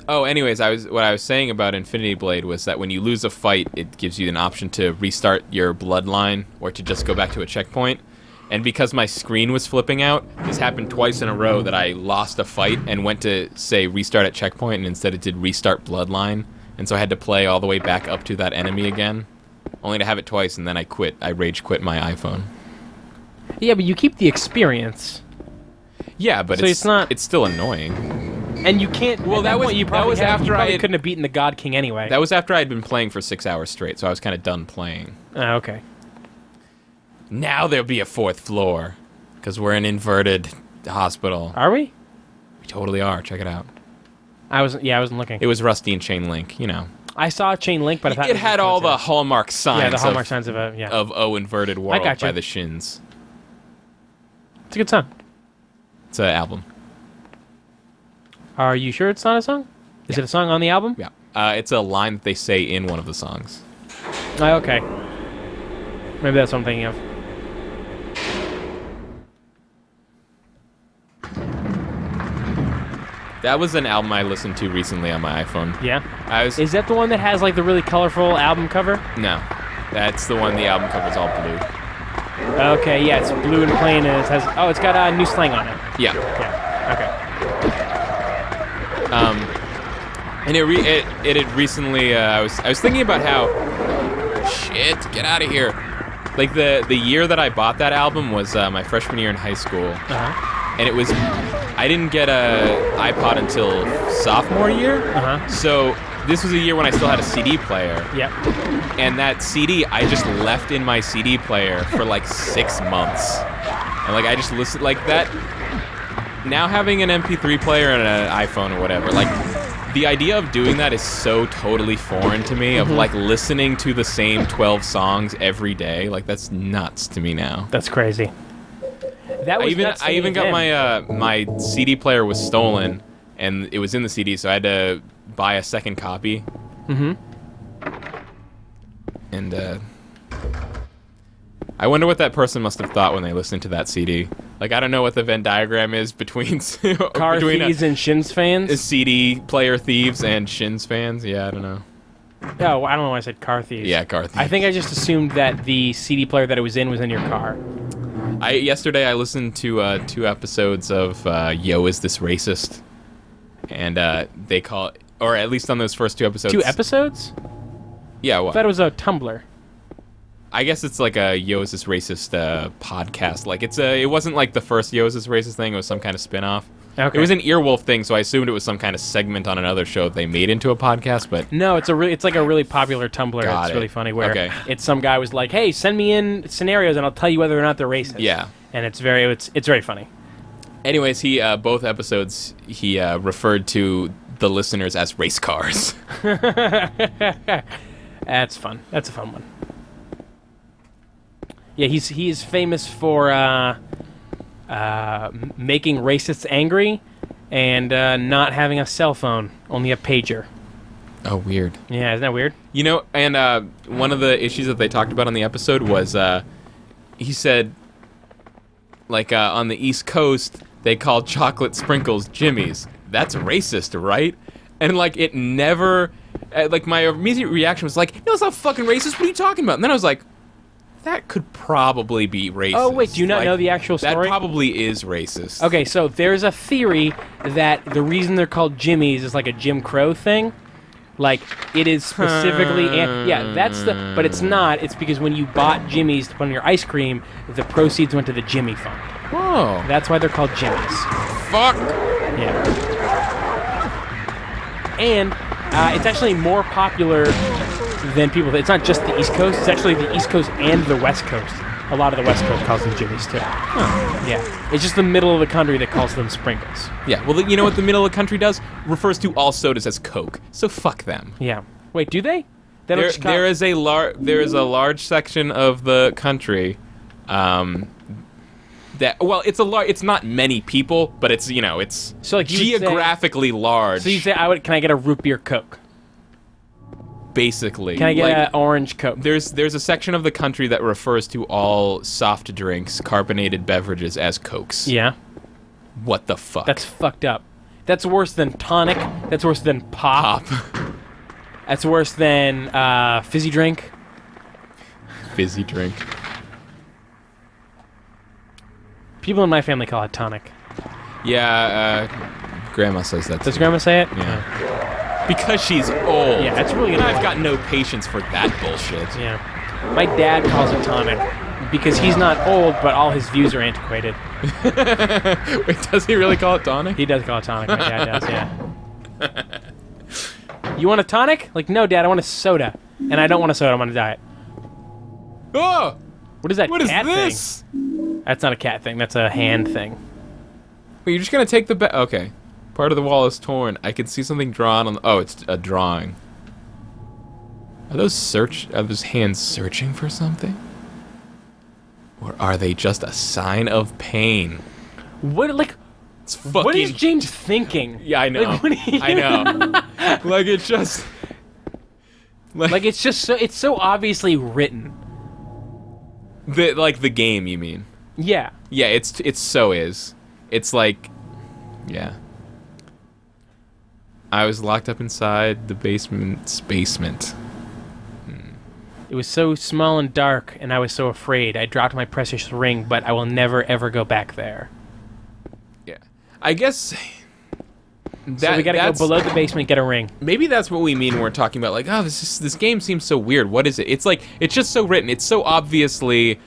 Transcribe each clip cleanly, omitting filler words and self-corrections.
Oh, anyways, what I was saying about Infinity Blade was that when you lose a fight, it gives you an option to restart your bloodline or to just go back to a checkpoint. And because my screen was flipping out, this happened twice in a row that I lost a fight and went to say restart at checkpoint, and instead it did restart bloodline. And so I had to play all the way back up to that enemy again, only to have it twice, and then I quit. I rage quit my iPhone. Yeah, but you keep the experience. Yeah, but so it's not. It's still annoying. And you can't. Well, that was after I couldn't have beaten the God King anyway. That was after I had been playing for 6 hours straight, so I was kind of done playing. Oh, okay. Now there'll be a 4th floor, because we're an inverted hospital. Are we? We totally are. Check it out. I wasn't looking. It was Rusty and Chain Link, you know. I saw Chain Link, but I thought it had all the hallmark signs. Yeah, the hallmark signs of a of O inverted world by the Shins. It's a good song. It's an album. Are you sure it's not a song? Is it a song on the album? Yeah. It's a line that they say in one of the songs. Oh, okay. Maybe that's what I'm thinking of. That was an album I listened to recently on my iPhone. Yeah? Is that the one that has like the really colorful album cover? No. That's the one the album cover's all blue. Okay, yeah, it's blue and plain, and it's got new slang on it. Yeah. Yeah. Okay. And it had recently. I was thinking about how. Shit! Get out of here! Like the year that I bought that album was my freshman year in high school, and it was. I didn't get a iPod until sophomore year, so this was a year when I still had a CD player. Yep. And that CD I just left in my CD player for like 6 months, and like I just listened like that. Now having an MP3 player and an iPhone or whatever, like the idea of doing that is so totally foreign to me. Of like listening to the same 12 songs every day, like that's nuts to me now. That's crazy. I even got my CD player was stolen, and it was in the CD, so I had to buy a second copy. And I wonder what that person must have thought when they listened to that CD. Like, I don't know what the Venn diagram is between car thieves and Shins fans. CD player thieves and Shins fans. Yeah, I don't know. Oh, I don't know why I said car thieves. Yeah, car thieves. I think I just assumed that the CD player that it was in your car. Yesterday I listened to 2 episodes of Yo, Is This Racist? And they call it, or at least on those first 2 episodes. 2 episodes? Yeah, what? I thought it was a Tumblr. I guess it's like a Yo, Is This Racist podcast. Like it wasn't like the first Yo, Is This Racist thing. It was some kind of spin-off. Okay. It was an Earwolf thing, so I assumed it was some kind of segment on another show they made into a podcast. But no, it's like a really popular Tumblr. It's really funny where it's some guy was like, "Hey, send me in scenarios and I'll tell you whether or not they're racist." Yeah, and it's very funny. Anyways, he both episodes he referred to the listeners as race cars. That's fun. That's a fun one. Yeah, he is famous for making racists angry and not having a cell phone, only a pager. Oh, weird. Yeah, isn't that weird? You know, and one of the issues that they talked about on the episode was he said, like, on the East Coast, they called chocolate sprinkles Jimmy's. That's racist, right? And, like, it never... like, my immediate reaction was like, no, it's not fucking racist. What are you talking about? And then I was like, that could probably be racist. Oh, wait, do you not know the actual story? That probably is racist. Okay, so there's a theory that the reason they're called Jimmy's is like a Jim Crow thing. Like, it is specifically... but it's not. It's because when you bought Jimmy's to put on your ice cream, the proceeds went to the Jimmy Fund. Whoa. That's why they're called Jimmy's. Fuck. Yeah. And it's actually more popular than people... It's not just the East Coast. It's actually the East Coast and the West Coast. A lot of the West Coast calls them Jimmy's, too. Huh. Yeah. It's just the middle of the country that calls them sprinkles. Yeah. Well, you know what the middle of the country does? Refers to all sodas as Coke. So fuck them. Yeah. Wait, do they? There is a large section of the country that... Well, it's not many people, but it's, it's so like geographically large. So you say, can I get a root beer Coke? Basically. Can I get an orange Coke? There's a section of the country that refers to all soft drinks, carbonated beverages as Cokes. Yeah. What the fuck? That's fucked up. That's worse than tonic. That's worse than pop. That's worse than fizzy drink. Fizzy drink. People in my family call it tonic. Yeah, Grandma says that. Does Grandma say it? Yeah. Because she's old. Yeah, it's really And annoying. I've got no patience for that bullshit. Yeah. My dad calls it tonic because he's not old, but all his views are antiquated. Wait, does he really call it tonic? He does call it tonic. My dad does, yeah. You want a tonic? Like, no, Dad, I want a soda. And I don't want a soda, I'm on a diet. Oh! What is that What is cat this? thing? That's not a cat thing, that's a hand thing. Wait, you're just gonna take the okay. Part of the wall is torn. I can see something drawn on the oh, it's a drawing. Are those hands searching for something? Or are they just a sign of pain? What, like, It's fucking... what is James thinking? Yeah, I know. Like, what are you... I know. Like, it's just... Like, it's just so, it's so obviously written. The game, you mean? Yeah. Yeah, it's so is. It's like... Yeah. I was locked up inside the basement's basement. It was so small and dark, and I was so afraid. I dropped my precious ring, but I will never, ever go back there. Yeah. I guess... So we gotta go below the basement, get a ring. Maybe that's what we mean when we're talking about, like, oh, this game seems so weird. What is it? It's like, it's just so written. It's so obviously,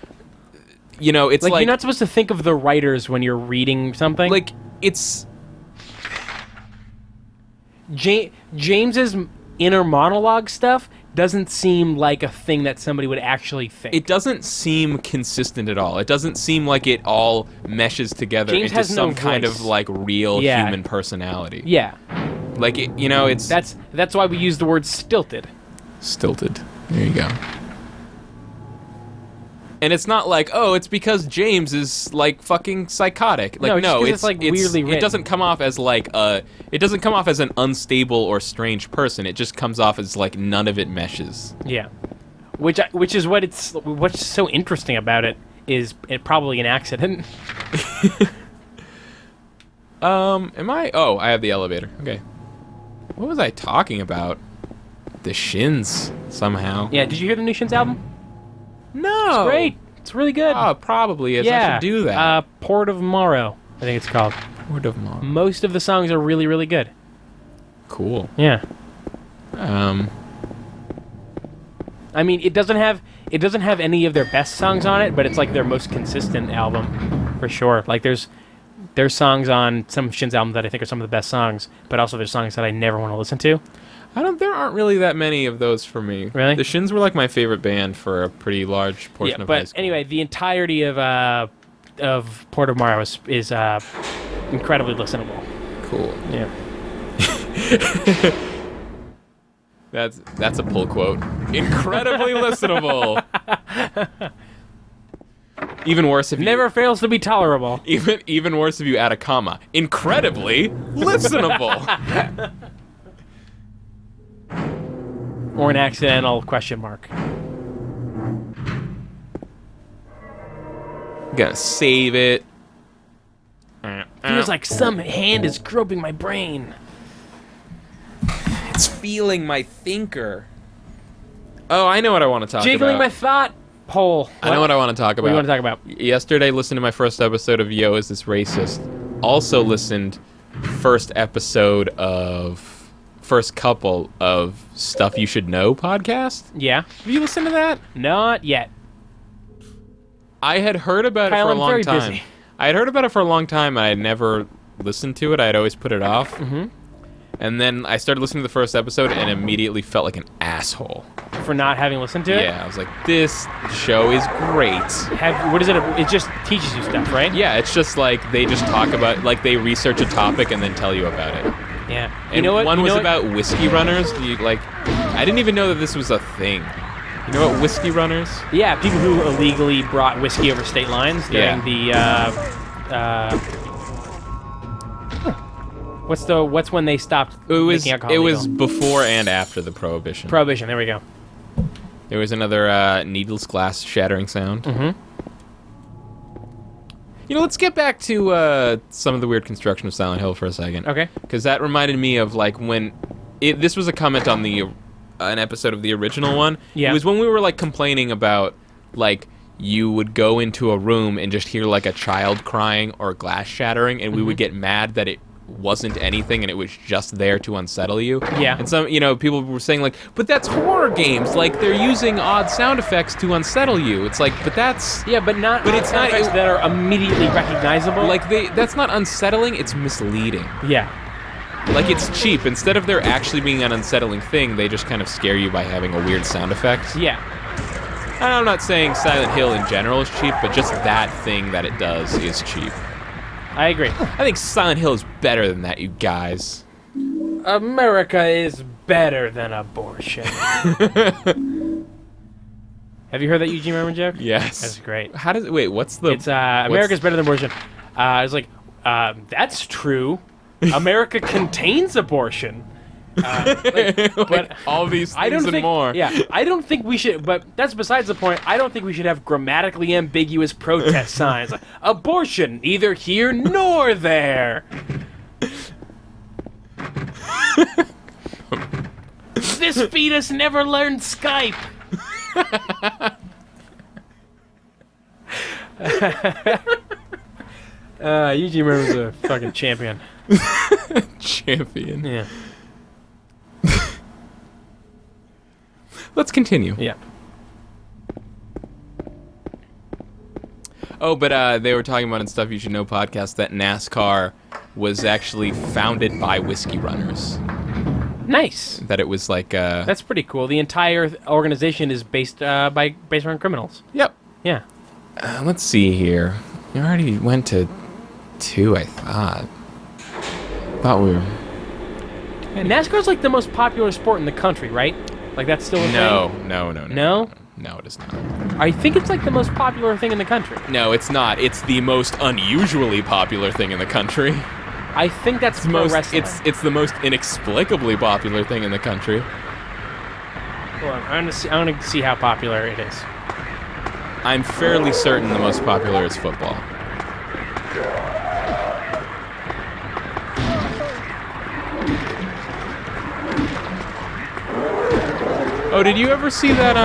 you know, it's like... You're not supposed to think of the writers when you're reading something. Like, it's... James's inner monologue stuff doesn't seem like a thing that somebody would actually think. It doesn't seem consistent at all. It doesn't seem like it all meshes together James into has no some kind voice. of, like, real Yeah. human personality. Yeah. Like, it, you know, it's... That's why we use the word stilted. Stilted. There you go. And it's not like, oh, it's because James is, like, fucking psychotic. Like, No, it's like, weirdly written. It doesn't come off as, like, it doesn't come off as an unstable or strange person. It just comes off as, like, none of it meshes. Yeah. Which is what's so interesting about it is it probably an accident. Am I? Oh, I have the elevator. Okay. What was I talking about? The Shins, somehow. Yeah, did you hear the new Shins album? No. It's great. It's really good. Oh, it probably is. Yeah. I should do that. Port of Morrow, I think it's called. Word of mouth. Most of the songs are really, really good. Cool. Yeah. I mean, it doesn't have any of their best songs on it, but it's like their most consistent album, for sure. Like there's songs on some Shins albums that I think are some of the best songs, but also there's songs that I never want to listen to. There aren't really that many of those for me. Really? The Shins were like my favorite band for a pretty large portion of high But school. anyway, the entirety of Port of Morrow is incredibly listenable. Cool. Yeah. That's a pull quote. Incredibly listenable. Even worse if you Never fails to be tolerable. even worse if you add a comma. Incredibly listenable. Or an accidental question mark. Gonna save it. Feels like some hand is groping my brain. It's feeling my thinker. Oh, I know what I want to talk Jiggling my about. thought hole. I know what I want to talk about. What do you want to talk about? Yesterday, listened to my first episode of Yo, Is This Racist? Also listened first couple of Stuff You Should Know podcast. Yeah. Have you listened to that? Not yet. I had heard about Kyle, it for a I'm long very time. busy. I had heard about it for a long time, and I had never listened to it. I had always put it off. Mm-hmm. And then I started listening to the first episode and immediately felt like an asshole. For not having listened to it? Yeah, I was like, this show is great. What is it? It just teaches you stuff, right? Yeah, it's just like they just talk about, like they research a topic and then tell you about it. Yeah. And you know what? one You was know what? about whiskey runners. I didn't even know that this was a thing. You know what whiskey runners? Yeah, people who illegally brought whiskey over state lines during what's when they stopped making alcohol It legal? was before and after the Prohibition. Prohibition. There we go. There was another needles glass shattering sound. Mm-hmm. Let's get back to some of the weird construction of Silent Hill for a second. Okay. Because that reminded me of like when this was a comment on the an episode of the original one. Yeah. It was when we were like complaining about like you would go into a room and just hear like a child crying or glass shattering, and we would get mad that it wasn't anything and it was just there to unsettle you. Yeah. And some, people were saying like, but that's horror games. Like they're using odd sound effects to unsettle you. It's like, but that's Yeah, but not. But it's sound not- effects that are immediately recognizable. like that's not unsettling. It's misleading. Yeah. Like it's cheap. Instead of there actually being an unsettling thing, they just kind of scare you by having a weird sound effect. Yeah. And I'm not saying Silent Hill in general is cheap, but just that thing that it does is cheap. I agree. I think Silent Hill is better than that, you guys. America is better than abortion. Have you heard that Eugene Merman joke? Yes. That's great. How does wait? What's the? It's America's better than abortion. It's like that's true. America contains abortion. But all these things I don't and think, more. Yeah, I don't think we should. But that's besides the point. I don't think we should have grammatically ambiguous protest signs like abortion, neither here nor there. This fetus never learned Skype. Eugene Merman's a fucking champion. Champion. Yeah. Let's continue. Yeah. Oh, but they were talking about in Stuff You Should Know podcast that NASCAR was actually founded by whiskey runners. Nice. That it was like That's pretty cool. The entire organization is based around criminals. Yep. Yeah. Let's see here. We already went to 2, I thought. Thought we were... And NASCAR's like the most popular sport in the country, right? Like that's still a No, thing? no. No? No, it is not. I think it's like the most popular thing in the country. No, it's not. It's the most unusually popular thing in the country. I think that's It's pro wrestling. it's the most inexplicably popular thing in the country. Hold on, I'm gonna see how popular it is. I'm fairly certain the most popular is football. Oh, did you ever see that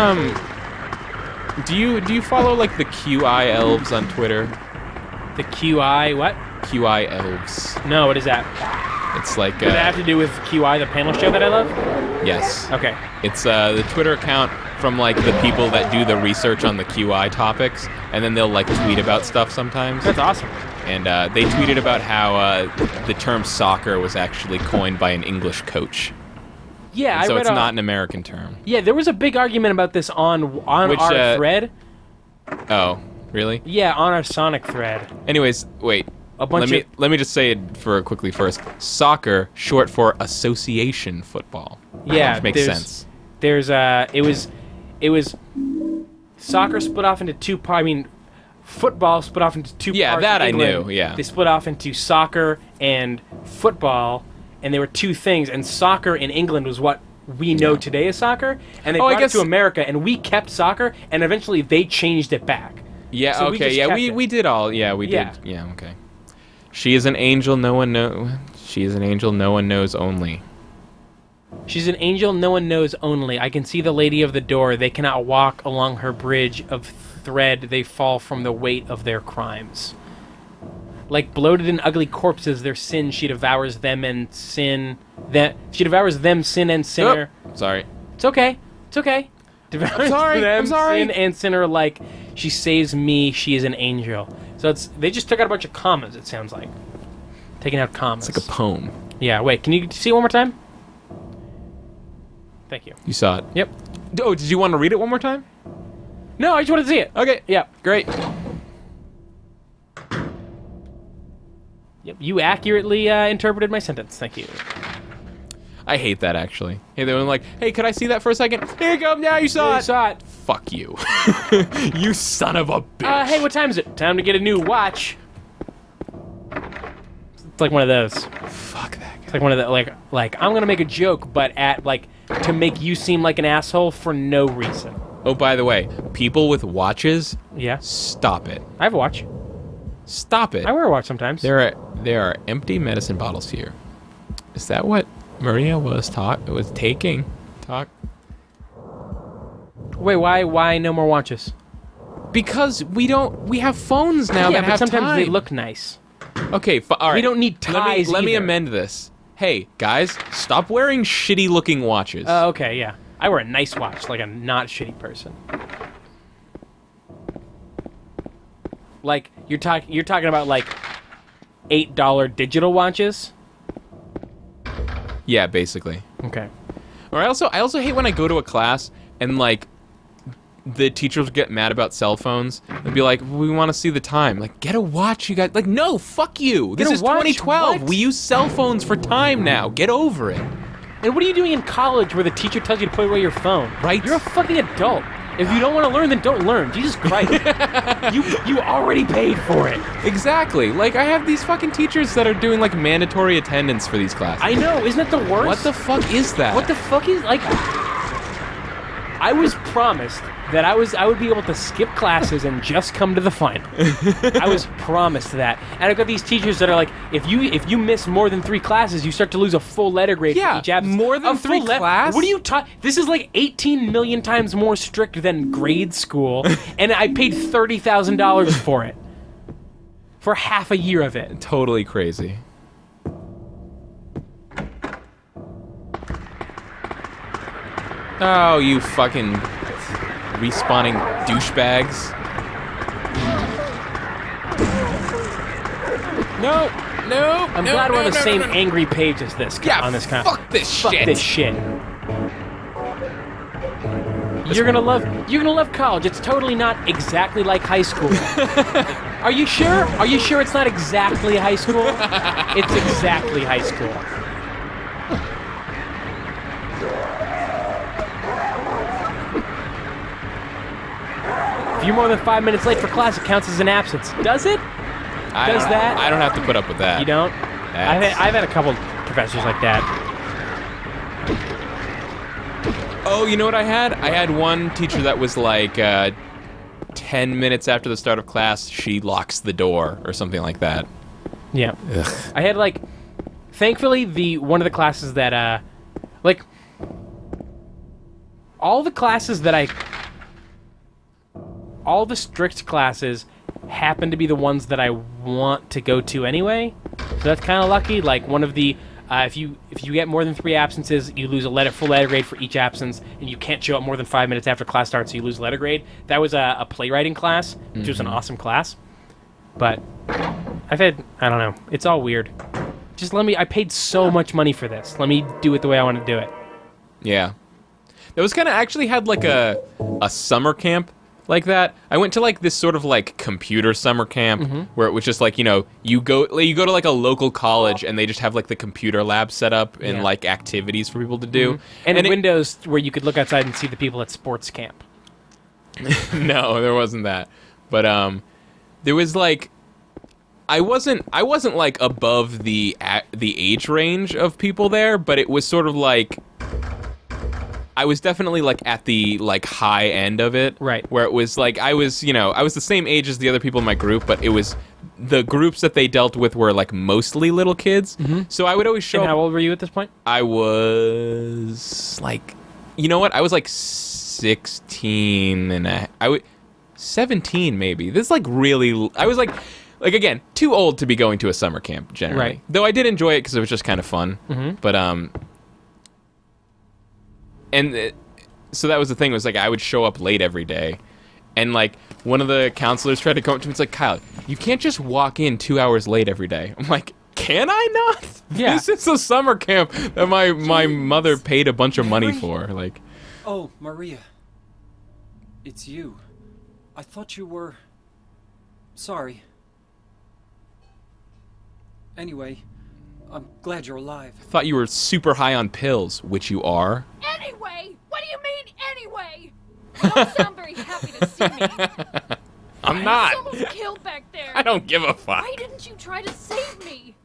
do you follow like the QI elves on Twitter? The QI what? QI elves. No, what is that? It's like Does that have to do with QI, the panel show that I love? yes. Okay. It's the Twitter account from like the people that do the research on the QI topics, and then they'll like tweet about stuff sometimes. That's awesome. And they tweeted about how the term soccer was actually coined by an English coach. Yeah, And so I read it's not an American term. Yeah, there was a big argument about this on Which, our thread. Oh, really? Yeah, on our Sonic thread. Anyways, wait. A bunch let me just say it quickly first. Soccer, short for association football. Yeah, Which makes sense. There's it was soccer split off into two parts. I mean, football split off into two Yeah, parts. that in I England. knew, yeah. They split off into soccer and football, and they were two things. And soccer in England was what we know today as soccer, and they Oh, I brought it guess- to America, and we kept soccer, and eventually they changed it back. Yeah, So we okay, just yeah, kept we it. did all, yeah, we Yeah. did, yeah, okay. She is an angel no one she is an angel no one knows only. She's an angel no one knows only. I can see the lady of the door. They cannot walk along her bridge of thread. They fall from the weight of their crimes. Like bloated and ugly corpses, their sin, she devours them and sin. That she devours them, sin and sinner. Oh, sorry. It's okay. It's okay. Devours sorry, them, I'm sorry. sin and sinner like she saves me. She is an angel. So they just took out a bunch of commas. It sounds like taking out commas. It's like a poem. Yeah. Wait. Can you see it one more time? Thank you. You saw it. Yep. Oh, did you want to read it one more time? No, I just wanted to see it. Okay. Yeah. Great. Yep. You accurately interpreted my sentence. Thank you. I hate that, actually. Hey, they were like, hey, could I see that for a second? Here you go, now you saw You it. saw it. Fuck you. You son of a bitch. Hey, what time is it? Time to get a new watch. It's like one of those. Fuck that guy. It's like one of the like I'm gonna make a joke, but at like to make you seem like an asshole for no reason. Oh, by the way, people with watches, Yeah. stop it. I have a watch. Stop it. I wear a watch sometimes. There are empty medicine bottles here. Is that what Maria was taking? Wait, why no more watches? Because we have phones now Yeah, that but have sometimes time. they look nice. Okay, all right. We don't need ties Let me either. amend this. Hey, guys, stop wearing shitty-looking watches. Okay, yeah. I wear a nice watch, like a not shitty person. Like you're talking about like $8 digital watches. Yeah, basically. Okay. Or I also hate when I go to a class and like the teachers get mad about cell phones and be like, we want to see the time. Like, get a watch, you guys. Like, no, fuck you. This Get a is watch? 2012. What? We use cell phones for time now. Get over it. And what are you doing in college where the teacher tells you to put away your phone? Right. You're a fucking adult. If you don't want to learn, then don't learn. Jesus Christ. you already paid for it. Exactly. Like, I have these fucking teachers that are doing like mandatory attendance for these classes. I know. Isn't that the worst? What the fuck is that? What the fuck is like? I was promised that I would be able to skip classes and just come to the final. I was promised that, and I've got these teachers that are like, if you miss more than 3 classes, you start to lose a full letter grade for each absence. more than 3 class? What are you talking? This is like 18 million times more strict than grade school, and I paid $30,000 for it for half a year of it. Totally crazy. Oh, you fucking respawning douchebags. No. I'm glad we're on the same angry page as this. Yeah, on this kind fuck this fuck shit. this shit. You're gonna love college. It's totally not exactly like high school. Are you sure? Are you sure it's not exactly high school? It's exactly high school. If you're more than 5 minutes late for class, it counts as an absence. Does it? Does that? I don't have to put up with that. You don't? That's- I've had a couple professors like that. Oh, you know what I had? I had one teacher that was like 10 minutes after the start of class, she locks the door or something like that. Yeah. Ugh. I had like, thankfully, one of the classes that, like, all the strict classes happen to be the ones that I want to go to anyway. So that's kind of lucky. Like one of the, if you get more than 3 absences, you lose a full letter grade for each absence, and you can't show up more than 5 minutes after class starts, so you lose a letter grade. That was a playwriting class, which was an awesome class. But I don't know. It's all weird. Just I paid so much money for this. Let me do it the way I want to do it. Yeah. That was kind of actually had like a summer camp like that. I went to like this sort of like computer summer camp where it was just like, you go to like a local college and they just have like the computer lab set up and like activities for people to do. And windows where you could look outside and see the people at sports camp. No, there wasn't that. But there was like I wasn't like above the age range of people there, but it was sort of like I was definitely like at the like high end of it, right? Where it was like I was the same age as the other people in my group, but it was the groups that they dealt with were like mostly little kids. So I would always show. And how old were you at this point? I was like, I was like 16 and 17 maybe. This is like really. I was like again too old to be going to a summer camp generally. Right. Though I did enjoy it because it was just kind of fun. But so that was the thing, was like I would show up late every day, and like one of the counselors tried to come up to me. It's like, Kyle, you can't just walk in 2 hours late every day. I'm like, can I not? Yeah. This is a summer camp that my mother paid a bunch of money for. Like, oh, Maria, it's you. I thought you were. Sorry. Anyway, I'm glad you're alive. I thought you were super high on pills, which you are. Anyway? What do you mean, anyway? You don't sound very happy to see me. I'm not. Someone's killed back there. I don't give a fuck. Why didn't you try to save me?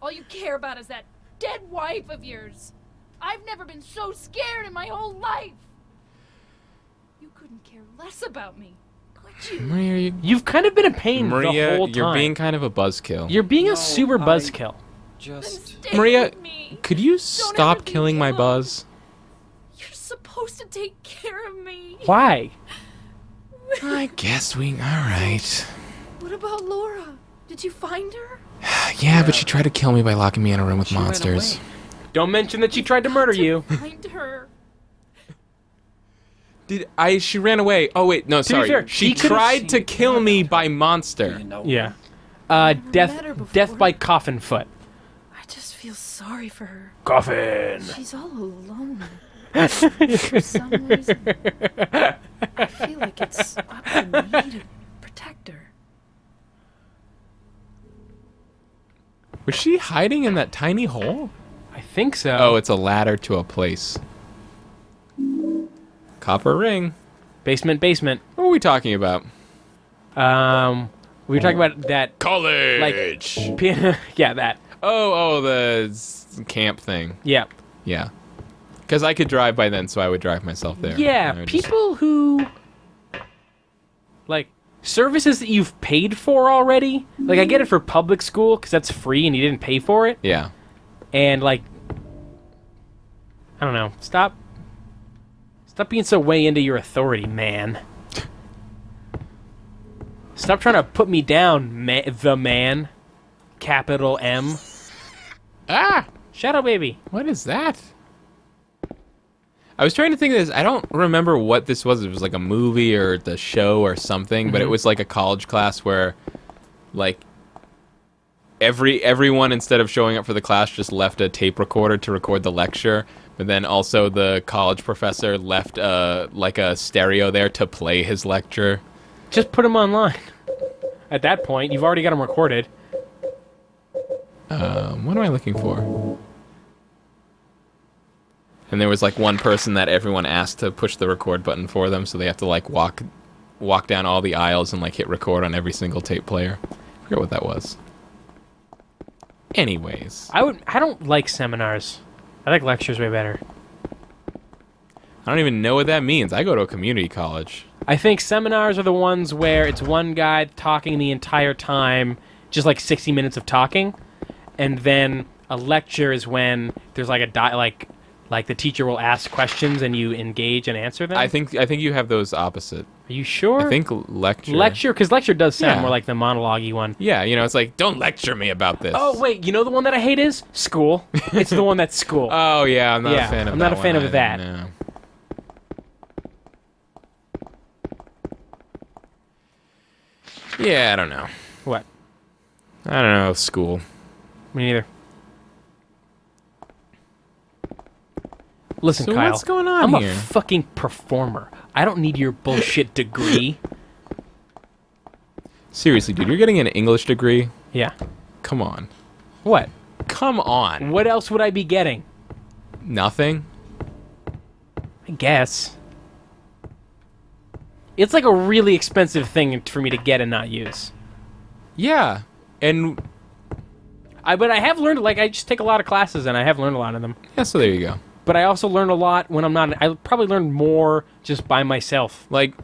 All you care about is that dead wife of yours. I've never been so scared in my whole life. You couldn't care less about me. you. Maria, You've kind of been a pain the Maria, whole time. you're being kind of a buzzkill. You're being No, a super I- buzzkill. Then Just... stay Maria, with me. could you ever stop leave killing me my alone. buzz? You're supposed to take care of me. Why? I guess we. All right. What about Laura? Did you find her? Yeah, but she tried to kill me by locking me in a room with She ran monsters. away. Don't mention that she tried to murder you. Find her. She ran away. Oh wait, no, be sorry. fair, She she could've tried to seen kill me by You monster. know. Yeah. met her Death before. by coffin foot. I just feel sorry for her. Coffin. She's all alone. For some reason, I feel like it's up to me to protect her. Was she hiding in that tiny hole? I think so. Oh, it's a ladder to a place. Copper ring. Basement. What are we talking about? We were talking about that. College. Yeah, that. Oh, the camp thing. Yeah. Yeah. Because I could drive by then, so I would drive myself there. I Yeah, would just- people who like services that you've paid for already. Like I get it for public school because that's free and you didn't pay for it. Yeah. And like, I don't know. Stop being so way into your authority, man. Stop trying to put me down, the man. Capital M. Ah! Shadow baby. What is that? I was trying to think of this. I don't remember what this was. It was like a movie or the show or something, but it was like a college class where, like, everyone instead of showing up for the class just left a tape recorder to record the lecture, but then also the college professor left like a stereo there to play his lecture. Just put him online. At that point, you've already got him recorded. What am I looking for? And there was like one person that everyone asked to push the record button for them, so they have to like walk down all the aisles and like hit record on every single tape player. I forget what that was. Anyways, I don't like seminars. I like lectures way better. I don't even know what that means. I go to a community college. I think seminars are the ones where it's one guy talking the entire time, just like 60 minutes of talking, and then a lecture is when there's like like the teacher will ask questions and you engage and answer them. I think you have those opposite. Are you sure? I think lecture. Lecture, because lecture does sound Yeah. more like the monologue-y one. Yeah, it's like, don't lecture me about this. Oh wait, you know the one that I hate is school. It's the one that's school. Oh yeah, I'm not Yeah, a fan of I'm that not a fan one of either, that. no. Yeah, I don't know. What? I don't know, school. Me neither. Listen, So Kyle. what's going on I'm here? a fucking performer. I don't need your bullshit degree. Seriously, dude, you're getting an English degree? Yeah. Come on. What? Come on. What else would I be getting? Nothing? I guess. It's like a really expensive thing for me to get and not use. Yeah. And But I have learned, like, I just take a lot of classes and I have learned a lot of them. yeah, so there you go. But I also learn a lot when I'm not. I probably learn more just by myself, Like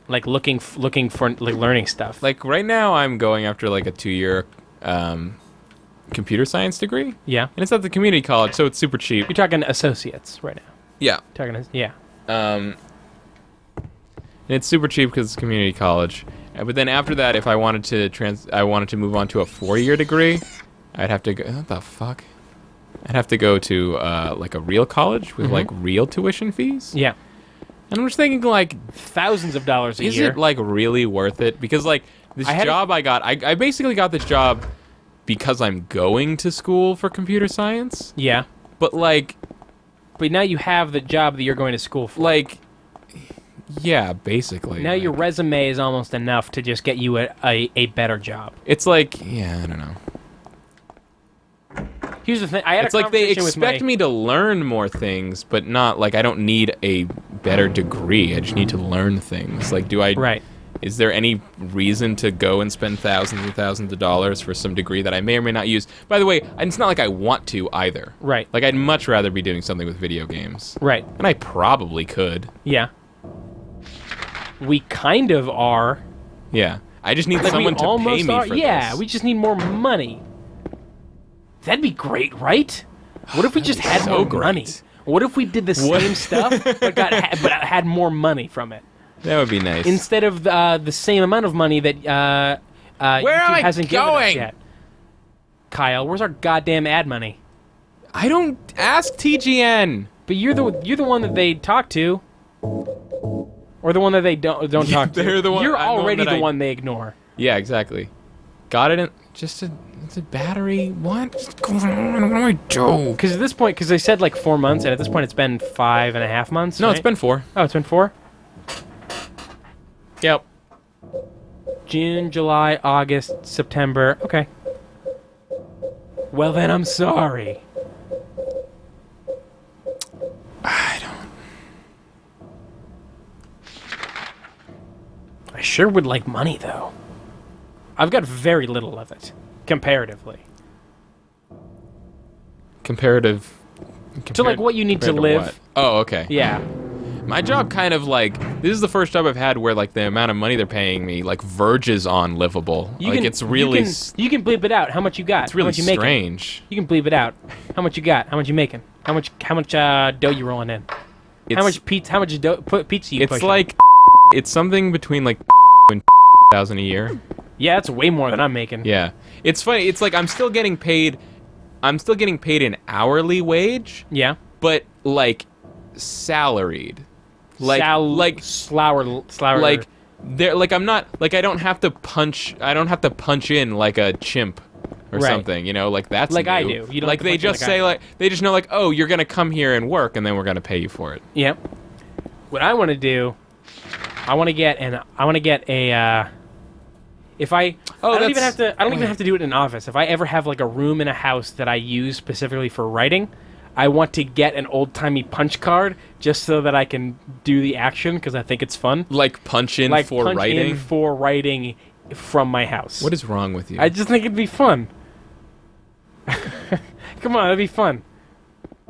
looking for like learning stuff. right now I'm going after like a 2-year computer science degree. Yeah, And it's at the community college, so it's super cheap. you're talking associates right now. Yeah. Yeah. And it's super cheap because it's community college. But then after that, if I wanted to move on to a 4-year degree, I'd have to go. What the fuck? I'd have to go to like a real college with like real tuition fees. Yeah. And I'm just thinking like, Thousands of dollars a is year. it like really worth it? Because like this I had job I got, I basically got this job because I'm going to school for computer science. Yeah. But like, But now you have the job that you're going to school for. yeah, basically. Now your like, resume is almost enough to just get you a better job. it's like, yeah, I don't know. Here's the thing. I had It's a like they conversation with expect me to learn more things, but not like I don't need a better degree. I just need to learn things. Like, do I? Right. Is there any reason to go and spend thousands and thousands of dollars for some degree that I may or may not use? By the way, it's not like I want to either. Right. Like, I'd much rather be doing something with video games. Right. And I probably could. Yeah. We kind of are. Yeah. I just need Like someone we to pay almost me are. for Yeah, this. we just need more money. That'd be great, right? What if we just had so more great. money? What if we did the What- same stuff but had more money from it That would be nice. instead of the same amount of money that Where YouTube am I hasn't given us going? yet? Kyle, where's our goddamn ad money? I don't ask TGN. But you're the one that they talk to, or the one that they don't talk to. they're the one- You're I'm the one already that the I- one they ignore. Yeah, exactly. Got it in it's a battery. What's going on? What do I do? Because at this point, because they said like 4 months, and at this point it's been 5.5 months. No, right? it's been 4. Oh, it's been 4. Yep. June, July, August, September. Okay. Well then, I'm sorry. I sure would like money though. I've got very little of it, comparatively. Comparative. To like what you need to compared live. what? Oh, okay. Yeah. My job kind of like this is the first job I've had where like the amount of money they're paying me like verges on livable. It's really You can bleep it out. How much you got? it's really how much you making? strange. You can bleep it out. How much you got? How much you making? How much dough you rolling in? How much pizza? How much pizza you It's pushing? like it's something between like and 1,000 a year. Yeah, that's way more than I'm making. Yeah. It's funny. It's like I'm still getting paid an hourly wage, Yeah. but like salaried. Like slower. like they're like I'm not like I don't have to punch in like a chimp or Right. something, you know, like that's Like I new. do. You don't like have to they punch in just like I say do. like they just know like, oh, you're gonna come here and work and then we're gonna pay you for it. Yep. What I want to do, I want to get a. If I, Oh, I don't even that's- have to. I don't even have to do it in an office. If I ever have like a room in a house that I use specifically for writing, I want to get an old timey punch card just so that I can do the action because I think it's fun. Like punch in Like for punch writing. in for writing from my house. What is wrong with you? I just think it'd be fun. Come on, it'd be fun.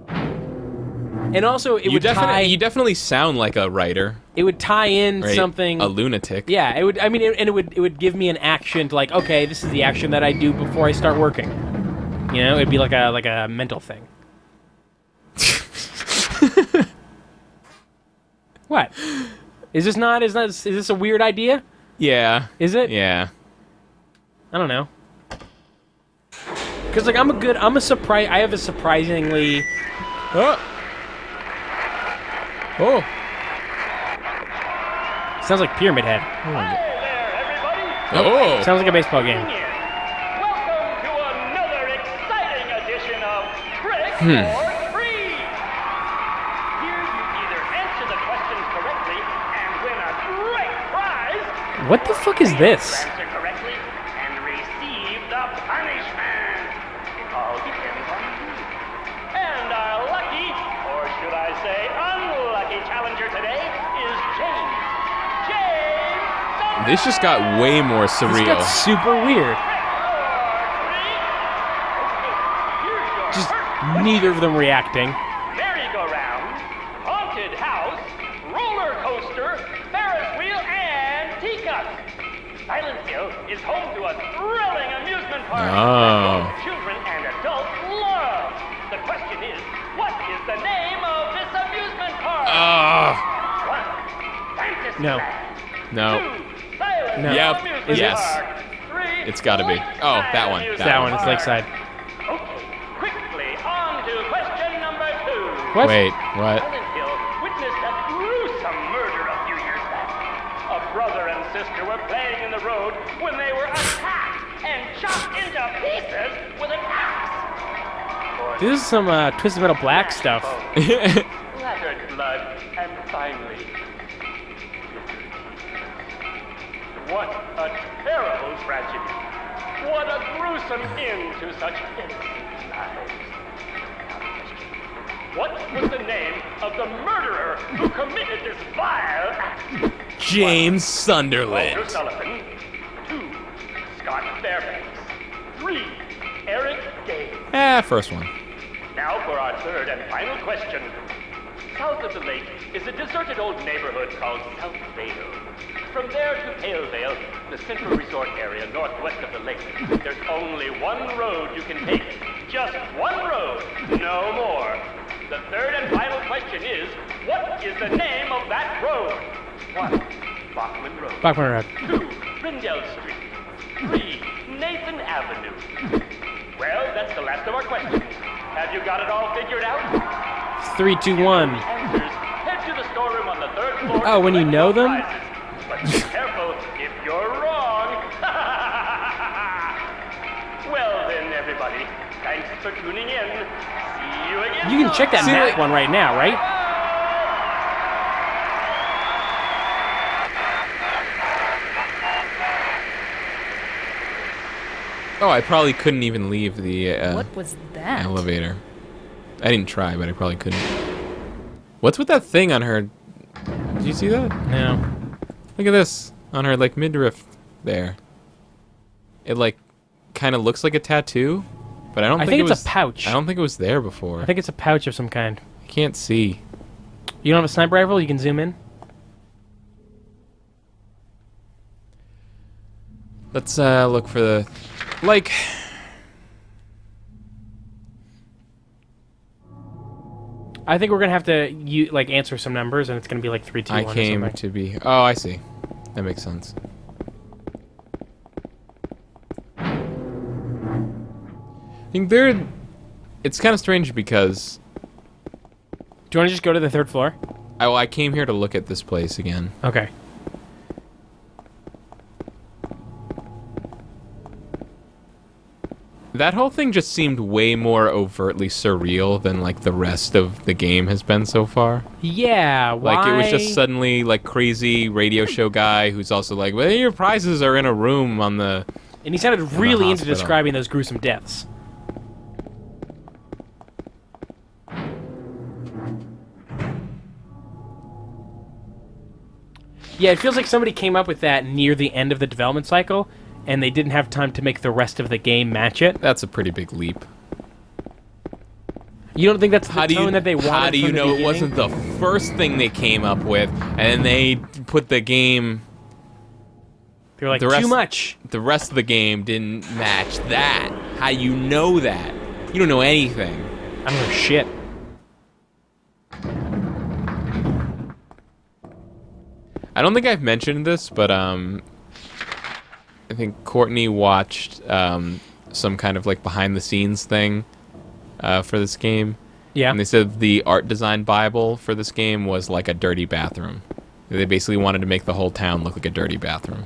And also, it would tie. you definitely sound like a writer, It would tie in right? something. A lunatic. Yeah, it would. I mean, it would give me an action to like, okay, this is the action that I do before I start working. You know, it'd be like a mental thing. What? Is this a weird idea? Yeah. Is it? Yeah. I don't know. Cause like I have a surprisingly. Oh. Oh. Sounds like Pyramid Head. Oh. Sounds like a baseball game. Welcome to another exciting edition of Trick or Treat. Here you either answer the questions correctly and win a great prize. What the fuck is this? Answer correctly and receive the punishment. It all depends on you. And our lucky, or should I say unlucky challenger today is James. James! This just got way more This surreal. got super weird. Just neither of them reacting. Merry-go-round, haunted house, roller coaster, Ferris wheel, and teacup. Silent Hill is home to a thrilling amusement park that Oh. both children and adults love. The question is, what is the name of this amusement park? One, No. Fantasyland. No. Two, Silent No. Hill Yep. Amusement Yes. Park. Three, It's gotta be. Oh, that one. Lakeside That one. It's Amusement Lakeside. Park. Okay, quickly on to question number 2. What? Wait, what? Silent Hill witnessed a gruesome murder a few years back. A brother and sister were playing in the road when they were attacked and chopped into pieces with an axe. This is some Twisted Metal Black stuff. Splattered blood, and finally. What a terrible tragedy. What a gruesome end to such innocent lives. What was the name of the murderer who committed this vile act? James Walter Sunderland. Sullivan. 2. Scott Fairbanks. 3. Eric Gay. First one. Now for our third and final question. south of the lake is a deserted old neighborhood called South Vale. From there to Pale Vale, the central resort area northwest of the lake, there's only one road you can take. Just one road, no more. The third and final question is, what is the name of that road? 1. Bachman Road. Bachman Road. 2. Brindell Street. 3. Nathan Avenue. Well, that's the last of our questions. Have you got it all figured out? 3, 2, 1. Answers, head to the storeroom on the 3rd floor. Oh, when you know them? Prizes. But be careful if you're wrong. Well then, everybody, thanks for tuning in. See you again. You can check that map one right now, right? Oh, I probably couldn't even leave the What was that? elevator. I didn't try, but I probably couldn't. What's with that thing on her? Did you see that? No. Look at this on her like midriff there. It like kind of looks like a tattoo, but I don't I think think it it's was, a pouch. I don't think it was there before. I think it's a pouch of some kind. I can't see. You don't have a sniper rifle? You can zoom in? Let's look for the like. I think we're gonna have to like answer some numbers, and it's gonna be like 3, 2, 1 I came or something. to be. Oh, I see. That makes sense. I think they're. It's kind of strange because Do you want to just go to the 3rd floor? I came here to look at this place again. Okay. That whole thing just seemed way more overtly surreal than like the rest of the game has been so far. Yeah, why? Like it was just suddenly like crazy radio show guy who's also like, well, your prizes are in a room on the. And he sounded really into hospital. describing those gruesome deaths. Yeah, it feels like somebody came up with that near the end of the development cycle, and they didn't have time to make the rest of the game match it. That's a pretty big leap. You don't think that's the tone that they wanted? How do you from the know it beginning? wasn't the first thing they came up with, and then they put the game? They were like, the rest- too much. The rest of the game didn't match that. How do you know that? You don't know anything. I don't know shit. I don't think I've mentioned this, but I think Courtney watched some kind of like behind the scenes thing for this game. Yeah. And they said the art design Bible for this game was like a dirty bathroom. They basically wanted to make the whole town look like a dirty bathroom.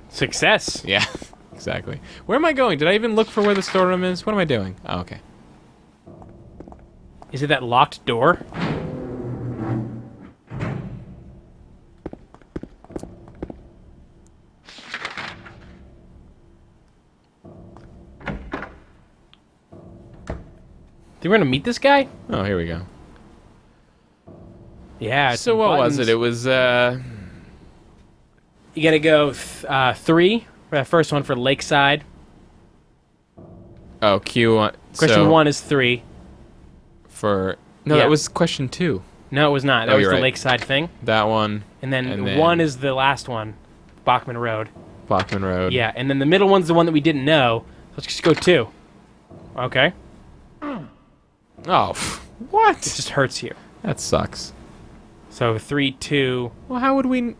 Success. Yeah, exactly. Where am I going? Did I even look for where the storeroom is? What am I doing? Oh, okay. Is it that locked door? Think we're gonna meet this guy? Oh, here we go. Yeah. it's So some what was buttons. it? It was You gotta go 3 for that first one for Lakeside. oh, Q. Question 1 is 3. For no, Yeah. that was question 2. No, it was not. That Oh, was you're the right. Lakeside thing. That one, And then, And then- 1 is the last one, Bachman Road. Bachman Road. Yeah, and then the middle one's the one that we didn't know. Let's just go 2. Okay. Oh, what? It just hurts you. That sucks. So 3, 2. Well, how would we?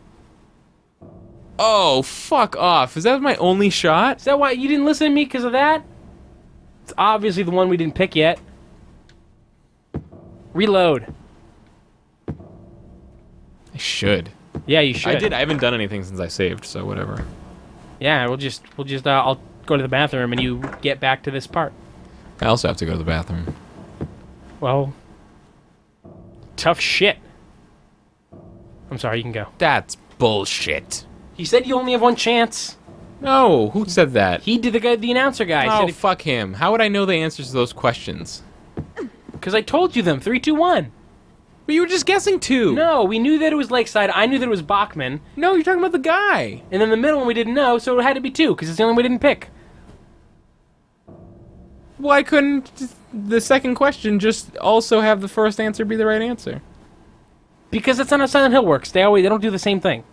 Oh, fuck off! Is that my only shot? Is that why you didn't listen to me because of that? It's obviously the one we didn't pick yet. Reload. I should. Yeah, you should. I did. I haven't done anything since I saved, so whatever. Yeah, we'll just I'll go to the bathroom and you get back to this part. I also have to go to the bathroom. Well, tough shit. I'm sorry, you can go. That's bullshit. He said you only have one chance. No, who said that? He did the announcer guy. Oh, Said fuck him. How would I know the answers to those questions? because I told you them. 3, 2, 1. But you were just guessing 2. No, we knew that it was Lakeside. I knew that it was Bachman. No, you're talking about the guy. And then the middle one we didn't know, so it had to be 2 because it's the only one we didn't pick. Why couldn't the second question just also have the first answer be the right answer? Because that's not how Silent Hill works. They don't do the same thing.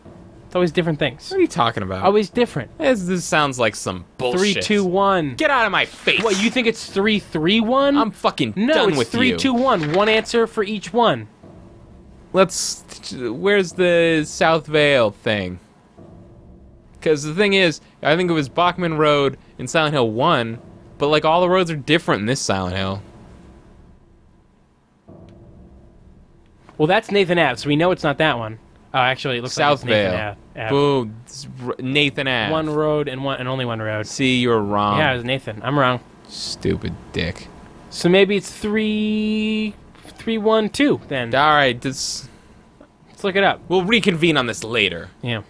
It's always different things. What are you talking about? Always different. This sounds like some bullshit. 3, 2, 1. Get out of my face. What, you think it's 3, 3, 1? I'm fucking No, done it's with 3, you. 2, 1. One answer for each one. Where's the South Vale thing? Because the thing is, I think it was Bachman Road in Silent Hill 1, but like all the roads are different in this Silent Hill. Well, that's Nathan Ave, so we know it's not that one. Oh, actually, it looks South like it's Nathan Vale. Ave. Boo. Nathan Ave. One road and only one road. See, you were wrong. Yeah, it was Nathan. I'm wrong. Stupid dick. So maybe it's 3, 1, 2 then. All right, this. Let's look it up. We'll reconvene on this later. Yeah.